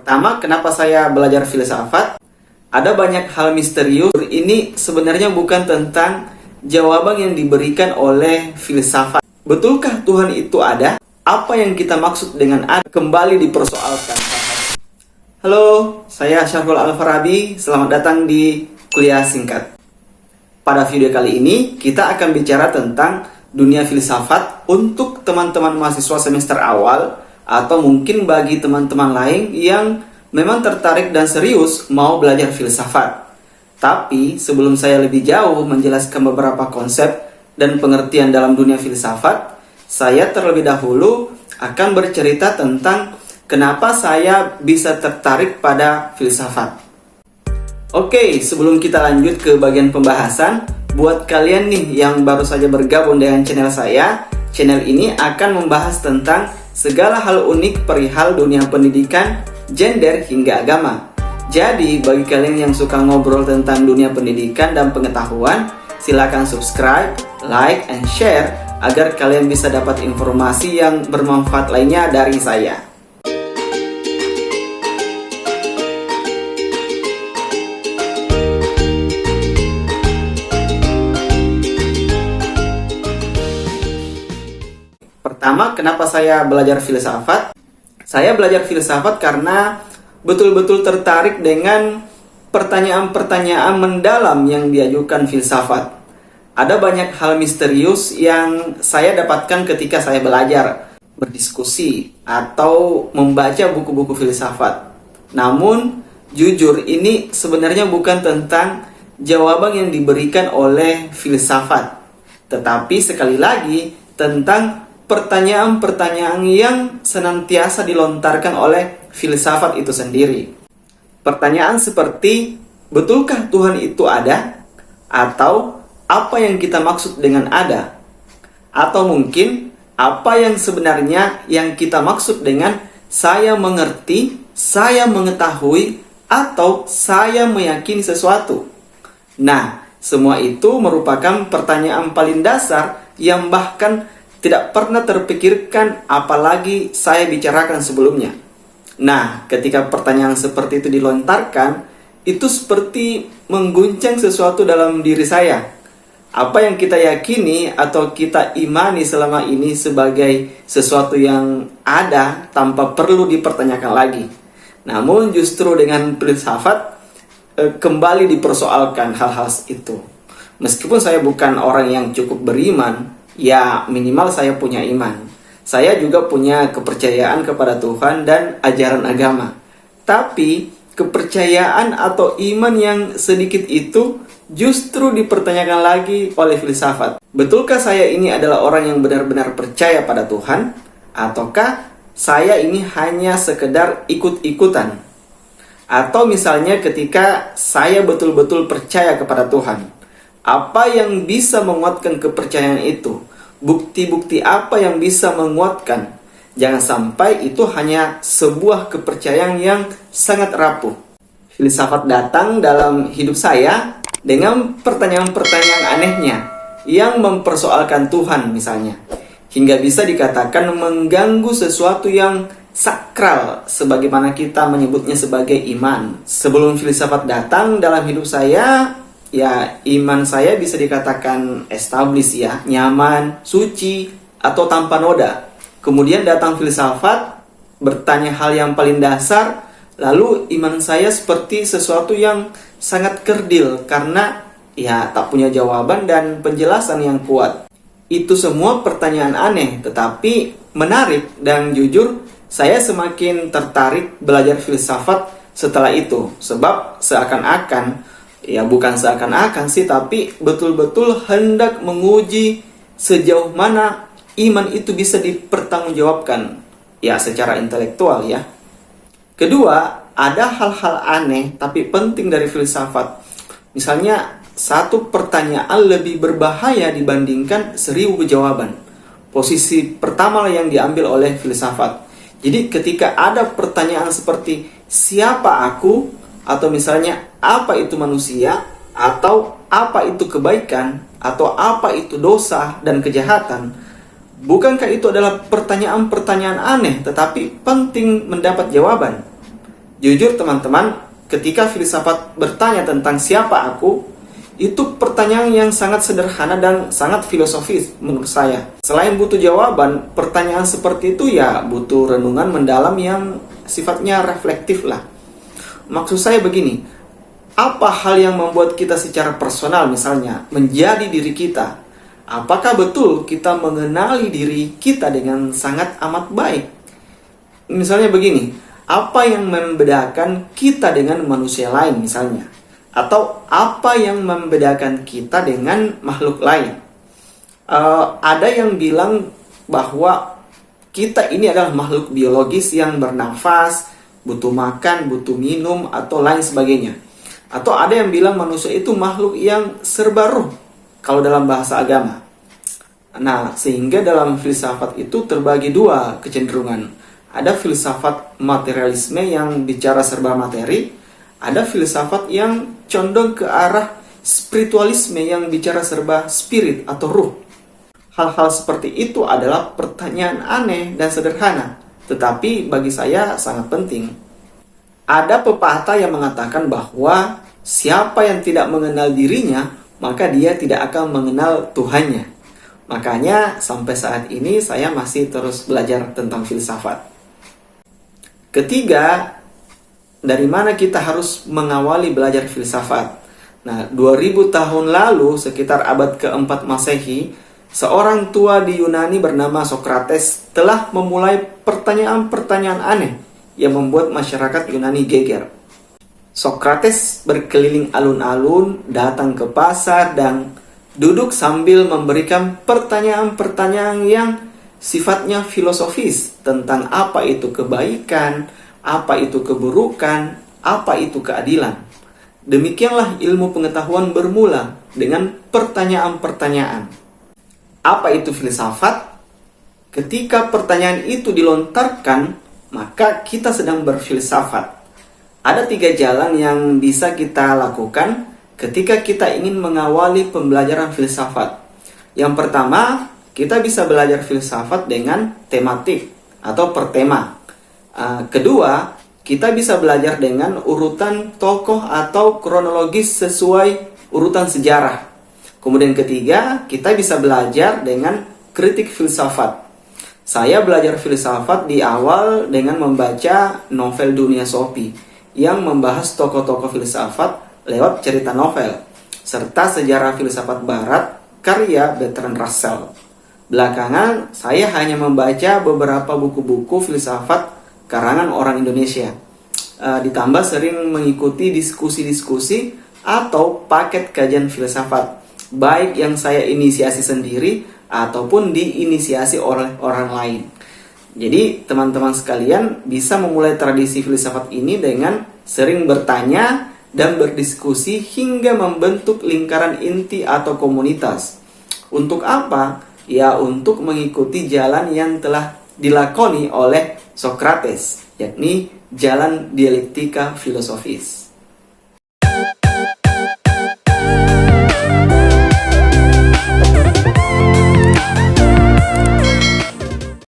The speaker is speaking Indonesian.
Pertama, kenapa saya belajar filsafat? Ada banyak hal misterius. Ini sebenarnya bukan tentang jawaban yang diberikan oleh filsafat. Betulkah Tuhan itu ada? Apa yang kita maksud dengan ada? Kembali dipersoalkan. Halo, saya Syarul Al-Farabi. Selamat datang di Kuliah Singkat. Pada video kali ini, kita akan bicara tentang dunia filsafat untuk teman-teman mahasiswa semester awal, atau mungkin bagi teman-teman lain yang memang tertarik dan serius mau belajar filsafat. Tapi sebelum saya lebih jauh menjelaskan beberapa konsep dan pengertian dalam dunia filsafat, saya terlebih dahulu akan bercerita tentang kenapa saya bisa tertarik pada filsafat. Oke, sebelum kita lanjut ke bagian pembahasan, buat kalian nih yang baru saja bergabung dengan channel saya, channel ini akan membahas tentang segala hal unik perihal dunia pendidikan, gender, hingga agama. Jadi, bagi kalian yang suka ngobrol tentang dunia pendidikan dan pengetahuan, silakan subscribe, like, and share agar kalian bisa dapat informasi yang bermanfaat lainnya dari saya. Pertama, kenapa saya belajar filsafat? Saya belajar filsafat karena betul-betul tertarik dengan pertanyaan-pertanyaan mendalam yang diajukan filsafat. Ada banyak hal misterius yang saya dapatkan ketika saya belajar, berdiskusi, atau membaca buku-buku filsafat. Namun, jujur ini sebenarnya bukan tentang jawaban yang diberikan oleh filsafat, tetapi sekali lagi tentang pertanyaan-pertanyaan yang senantiasa dilontarkan oleh filsafat itu sendiri. Pertanyaan seperti, betulkah Tuhan itu ada? Atau, apa yang kita maksud dengan ada? Atau mungkin, apa yang sebenarnya yang kita maksud dengan saya mengerti, saya mengetahui, atau saya meyakini sesuatu? Nah, semua itu merupakan pertanyaan paling dasar yang bahkan tidak pernah terpikirkan, apalagi saya bicarakan sebelumnya. Nah, ketika pertanyaan seperti itu dilontarkan, itu seperti mengguncang sesuatu dalam diri saya. Apa yang kita yakini atau kita imani selama ini sebagai sesuatu yang ada tanpa perlu dipertanyakan lagi. Namun justru dengan filsafat kembali dipersoalkan hal-hal itu. Meskipun saya bukan orang yang cukup beriman, ya minimal saya punya iman. Saya juga punya kepercayaan kepada Tuhan dan ajaran agama. Tapi kepercayaan atau iman yang sedikit itu justru dipertanyakan lagi oleh filsafat. Betulkah saya ini adalah orang yang benar-benar percaya pada Tuhan? Ataukah saya ini hanya sekedar ikut-ikutan? Atau misalnya ketika saya betul-betul percaya kepada Tuhan, apa yang bisa menguatkan kepercayaan itu? Bukti-bukti apa yang bisa menguatkan? Jangan sampai itu hanya sebuah kepercayaan yang sangat rapuh. Filsafat datang dalam hidup saya dengan pertanyaan-pertanyaan anehnya yang mempersoalkan Tuhan misalnya, hingga bisa dikatakan mengganggu sesuatu yang sakral sebagaimana kita menyebutnya sebagai iman. Sebelum filsafat datang dalam hidup saya, ya, iman saya bisa dikatakan established ya, nyaman, suci, atau tanpa noda. Kemudian datang filsafat, bertanya hal yang paling dasar, lalu iman saya seperti sesuatu yang sangat kerdil karena ya tak punya jawaban dan penjelasan yang kuat. Itu semua pertanyaan aneh, tetapi menarik, dan jujur saya semakin tertarik belajar filsafat setelah itu. Sebab seakan-akan, ya bukan seakan-akan sih, tapi betul-betul hendak menguji sejauh mana iman itu bisa dipertanggungjawabkan, ya secara intelektual ya. Kedua, ada hal-hal aneh tapi penting dari filsafat. Misalnya, satu pertanyaan lebih berbahaya dibandingkan 1000 jawaban. Posisi pertama yang diambil oleh filsafat. Jadi ketika ada pertanyaan seperti siapa aku? Atau misalnya, apa itu manusia? Atau apa itu kebaikan? Atau apa itu dosa dan kejahatan? Bukankah itu adalah pertanyaan-pertanyaan aneh, tetapi penting mendapat jawaban? Jujur teman-teman, ketika filsafat bertanya tentang siapa aku, itu pertanyaan yang sangat sederhana dan sangat filosofis menurut saya. Selain butuh jawaban, pertanyaan seperti itu ya butuh renungan mendalam yang sifatnya reflektif lah. Maksud saya begini, apa hal yang membuat kita secara personal misalnya menjadi diri kita? Apakah betul kita mengenali diri kita dengan sangat amat baik? Misalnya begini, apa yang membedakan kita dengan manusia lain misalnya? Atau apa yang membedakan kita dengan makhluk lain? Ada yang bilang bahwa kita ini adalah makhluk biologis yang bernafas, butuh makan, butuh minum, atau lain sebagainya. Atau ada yang bilang manusia itu makhluk yang serba ruh, kalau dalam bahasa agama. Nah, sehingga dalam filsafat itu terbagi dua kecenderungan. Ada filsafat materialisme yang bicara serba materi, ada filsafat yang condong ke arah spiritualisme yang bicara serba spirit atau ruh. Hal-hal seperti itu adalah pertanyaan aneh dan sederhana, tetapi bagi saya sangat penting. Ada pepatah yang mengatakan bahwa siapa yang tidak mengenal dirinya, maka dia tidak akan mengenal Tuhannya. Makanya sampai saat ini saya masih terus belajar tentang filsafat. Ketiga, dari mana kita harus mengawali belajar filsafat? Nah, 2000 tahun lalu, sekitar abad ke-4 Masehi, seorang tua di Yunani bernama Socrates telah memulai pertanyaan-pertanyaan aneh yang membuat masyarakat Yunani geger. Socrates berkeliling alun-alun, datang ke pasar, dan duduk sambil memberikan pertanyaan-pertanyaan yang sifatnya filosofis tentang apa itu kebaikan, apa itu keburukan, apa itu keadilan. Demikianlah ilmu pengetahuan bermula dengan pertanyaan-pertanyaan. Apa itu filsafat? Ketika pertanyaan itu dilontarkan, maka kita sedang berfilsafat. Ada 3 jalan yang bisa kita lakukan ketika kita ingin mengawali pembelajaran filsafat. Yang pertama, kita bisa belajar filsafat dengan tematik atau per tema. Kedua, kita bisa belajar dengan urutan tokoh atau kronologis sesuai urutan sejarah. Kemudian ketiga, kita bisa belajar dengan kritik filsafat. Saya belajar filsafat di awal dengan membaca novel Dunia Sophie yang membahas tokoh-tokoh filsafat lewat cerita novel, serta sejarah filsafat barat karya Bertrand Russell. Belakangan, saya hanya membaca beberapa buku-buku filsafat karangan orang Indonesia. Ditambah sering mengikuti diskusi-diskusi atau paket kajian filsafat, baik yang saya inisiasi sendiri ataupun diinisiasi oleh orang lain. Jadi, teman-teman sekalian bisa memulai tradisi filsafat ini dengan sering bertanya dan berdiskusi hingga membentuk lingkaran inti atau komunitas. Untuk apa? Ya, untuk mengikuti jalan yang telah dilakoni oleh Socrates, yakni jalan dialektika filosofis.